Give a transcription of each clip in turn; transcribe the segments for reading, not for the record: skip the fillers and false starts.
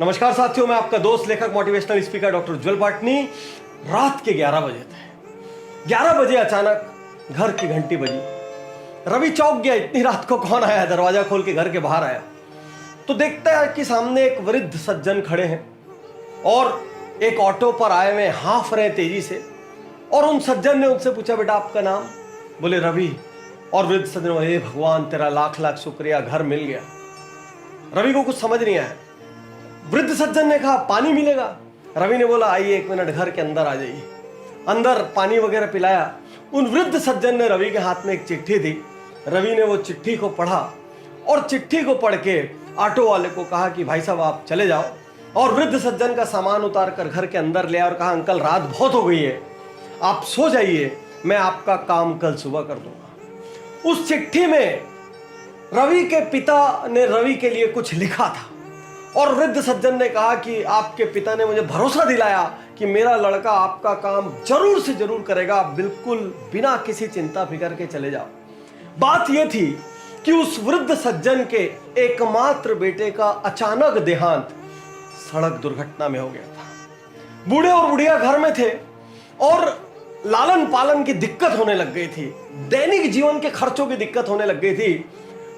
नमस्कार साथियों, मैं आपका दोस्त लेखक मोटिवेशनल स्पीकर डॉक्टर उज्जवल पाटनी। रात के 11 बजे थे। 11 बजे अचानक घर की घंटी बजी। रवि चौंक गया, इतनी रात को कौन आया। दरवाजा खोल के घर के बाहर आया तो देखता है कि सामने एक वृद्ध सज्जन खड़े हैं और एक ऑटो पर आए हुए हाँफ रहे तेजी से। और उन सज्जन ने उनसे पूछा, बेटा आपका नाम? बोले रवि। और वृद्ध सज्जन बोले, हे भगवान तेरा लाख लाख शुक्रिया, घर मिल गया। रवि को कुछ समझ नहीं आया। वृद्ध सज्जन ने कहा, पानी मिलेगा? रवि ने बोला, आइए 1 मिनट घर के अंदर आ जाइए। अंदर पानी वगैरह पिलाया। उन वृद्ध सज्जन ने रवि के हाथ में एक चिट्ठी दी। रवि ने वो चिट्ठी को पढ़ा और चिट्ठी को पढ़ के ऑटो वाले को कहा कि भाई साहब आप चले जाओ। और वृद्ध सज्जन का सामान उतार कर घर के अंदर ले आया और कहा, अंकल रात बहुत हो गई है, आप सो जाइए, मैं आपका काम कल सुबह कर दूंगा। उस चिट्ठी में रवि के पिता ने रवि के लिए कुछ लिखा था और वृद्ध सज्जन ने कहा कि आपके पिता ने मुझे भरोसा दिलाया कि मेरा लड़का आपका काम जरूर से जरूर करेगा, आप बिल्कुल बिना किसी चिंता फिकर के चले जाओ। बात यह थी कि उस वृद्ध सज्जन के एकमात्र बेटे का अचानक देहांत सड़क दुर्घटना में हो गया था। बूढ़े और बुढ़िया घर में थे और लालन पालन की दिक्कत होने लग गई थी, दैनिक जीवन के खर्चों की दिक्कत होने लग गई थी।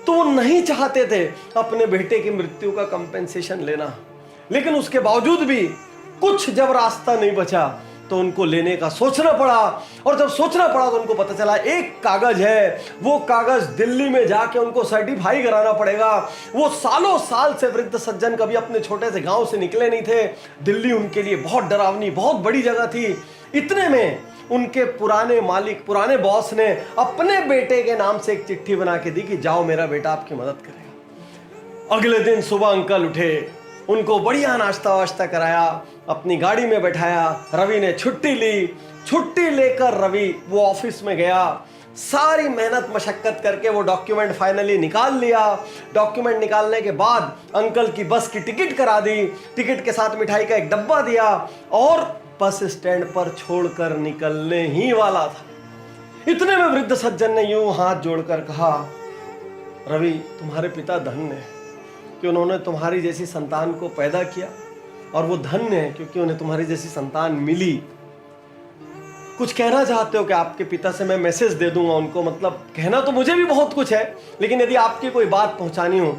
तो वो नहीं चाहते थे अपने बेटे की मृत्यु का कंपेंसेशन लेना, लेकिन उसके बावजूद भी कुछ जब रास्ता नहीं बचा तो उनको लेने का सोचना पड़ा। और जब सोचना पड़ा तो उनको पता चला एक कागज है, वो कागज दिल्ली में जाके उनको सर्टिफाई कराना पड़ेगा। वो सालों साल से वृद्ध सज्जन कभी अपने छोटे से गांव से निकले नहीं थे। दिल्ली उनके लिए बहुत डरावनी, बहुत बड़ी जगह थी। इतने में उनके पुराने मालिक, पुराने बॉस ने अपने बेटे के नाम से एक चिट्ठी बना के दी कि जाओ मेरा बेटा आपकी मदद करेगा। अगले दिन सुबह अंकल उठे, उनको बढ़िया नाश्ता वाश्ता कराया, अपनी गाड़ी में बैठाया। रवि ने छुट्टी ली। छुट्टी लेकर रवि वो ऑफिस में गया। सारी मेहनत मशक्कत करके वो डॉक्यूमेंट फाइनली निकाल लिया। डॉक्यूमेंट निकालने के बाद अंकल की बस की टिकट करा दी। टिकट के साथ मिठाई का एक डब्बा दिया और बस स्टैंड पर छोड़कर निकलने ही वाला था। इतने में वृद्ध सज्जन ने यूं हाथ जोड़कर कहा, रवि तुम्हारे पिता धन्य है कि उन्होंने तुम्हारी जैसी संतान को पैदा किया, और वो धन्य है क्योंकि उन्हें तुम्हारी जैसी संतान मिली। कुछ कहना चाहते हो कि आपके पिता से मैं मैसेज दे दूंगा उनको? मतलब कहना तो मुझे भी बहुत कुछ है, लेकिन यदि आपकी कोई बात पहुंचानी हो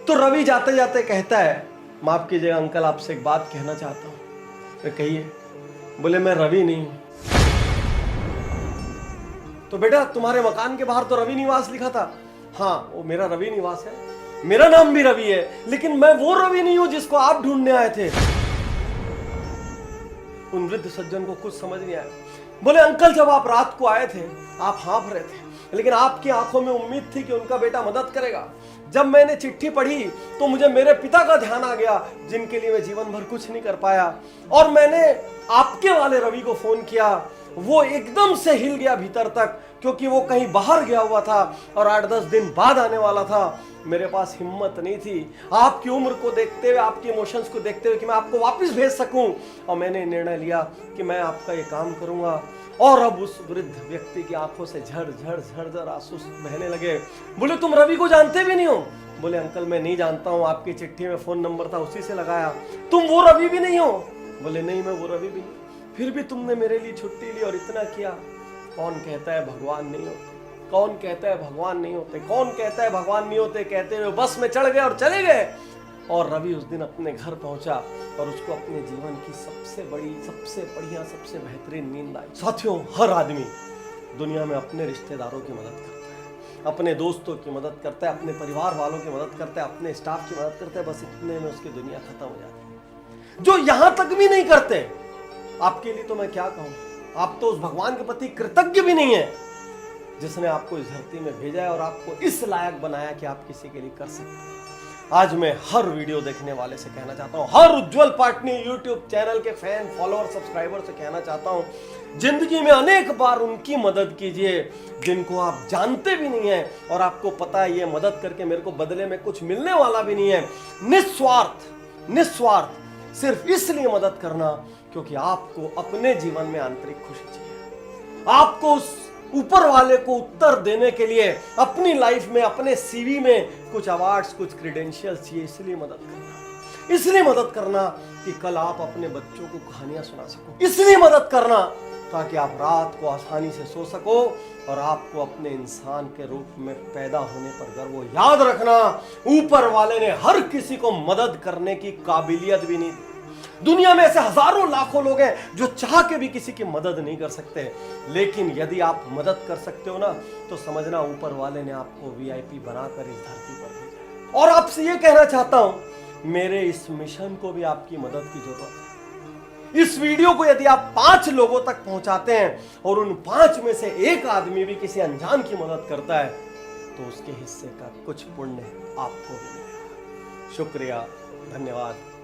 तो रवि जाते जाते कहता है, माफ कीजिएगा अंकल, आपसे एक बात कहना चाहता हूं। कहिए। बोले मैं रवि नहीं हूं। तो बेटा तुम्हारे मकान के बाहर तो रवि निवास लिखा था। हाँ वो मेरा रवि निवास है, मेरा नाम भी रवि है, लेकिन मैं वो रवि नहीं हूं जिसको आप ढूंढने आए थे। उन वृद्ध सज्जन को कुछ समझ नहीं आया। बोले अंकल जब आप रात को आए थे आप हाँफ रहे थे, लेकिन आपकी आंखों में उम्मीद थी कि उनका बेटा मदद करेगा। जब मैंने चिट्ठी पढ़ी तो मुझे मेरे पिता का ध्यान आ गया, जिनके लिए मैं जीवन भर कुछ नहीं कर पाया, और मैंने आपके वाले रवि को फोन किया। वो एकदम से हिल गया भीतर तक, क्योंकि वो कहीं बाहर गया हुआ था और 8-10 दिन बाद आने वाला था। मेरे पास हिम्मत नहीं थी आपकी उम्र को देखते हुए, आपके इमोशंस को देखते हुए कि मैं आपको वापस भेज सकूं, और मैंने निर्णय लिया कि मैं आपका ये काम करूंगा। और अब उस वृद्ध व्यक्ति की आंखों से झड़ झड़ झड़ झड़ आंसू बहने लगे। बोले तुम रवि को जानते भी नहीं हो? बोले अंकल मैं नहीं जानता हूं, आपकी चिट्ठी में फोन नंबर था उसी से लगाया। तुम वो रवि भी नहीं हो? बोले नहीं मैं वो रवि भी नहीं। फिर भी तुमने मेरे लिए छुट्टी ली और इतना किया। कौन कहता है भगवान नहीं होते? कौन कहता है भगवान नहीं होते? कौन कहता है भगवान नहीं होते? कहते हुए बस में चढ़ गए और चले गए। और रवि उस दिन अपने घर पहुंचा और उसको अपने जीवन की सबसे बड़ी, सबसे बढ़िया, सबसे बेहतरीन नींद आई। साथियों हर आदमी दुनिया में अपने रिश्तेदारों की मदद करता है, अपने दोस्तों की मदद करता है, अपने परिवार वालों की मदद करता है, अपने स्टाफ की मदद करता है। बस इतने में उसकी दुनिया खत्म हो जाती है। जो यहां तक भी नहीं करते, आपके लिए तो मैं क्या कहूं, आप तो उस भगवान के प्रति कृतज्ञ भी नहीं है जिसने आपको इस धरती में भेजा है और आपको इस लायक बनाया कि आप किसी के लिए कर सकते हैं। आज मैं हर वीडियो देखने वाले से कहना चाहता हूं, हर उज्जवल पाटनी यूट्यूब चैनल के फैन, फॉलोअर, सब्सक्राइबर से कहना चाहता हूं, जिंदगी में अनेक बार उनकी मदद कीजिए जिनको आप जानते भी नहीं है और आपको पता है ये मदद करके मेरे को बदले में कुछ मिलने वाला भी नहीं है। निस्वार्थ, निस्वार्थ सिर्फ इसलिए मदद करना क्योंकि आपको अपने जीवन में आंतरिक खुशी चाहिए। आपको उस ऊपर वाले को उत्तर देने के लिए अपनी लाइफ में, अपने सीवी में कुछ अवार्ड्स, कुछ क्रेडेंशियल्स चाहिए, इसलिए मदद करना। इसलिए मदद करना कि कल आप अपने बच्चों को कहानियां सुना सको, इसलिए मदद करना ताकि आप रात को आसानी से सो सको और आपको अपने इंसान के रूप में पैदा होने पर गर्व हो। याद रखना, ऊपर वाले ने हर किसी को मदद करने की काबिलियत भी नहीं दी। दुनिया में ऐसे हजारों लाखों लोग हैं जो चाह के भी किसी की मदद नहीं कर सकते, लेकिन यदि आप मदद कर सकते हो ना, तो समझना ऊपर वाले ने आपको वीआईपी बनाकर इस धरती पर भेजा। और आपसे ये कहना चाहता हूं, मेरे इस मिशन को भी आपकी मदद की जरूरत है। इस वीडियो को यदि आप 5 लोगों तक पहुंचाते हैं और उन 5 में से एक आदमी भी किसी अनजान की मदद करता है, तो उसके हिस्से का कुछ पुण्य आपको भी मिलेगा। शुक्रिया, धन्यवाद।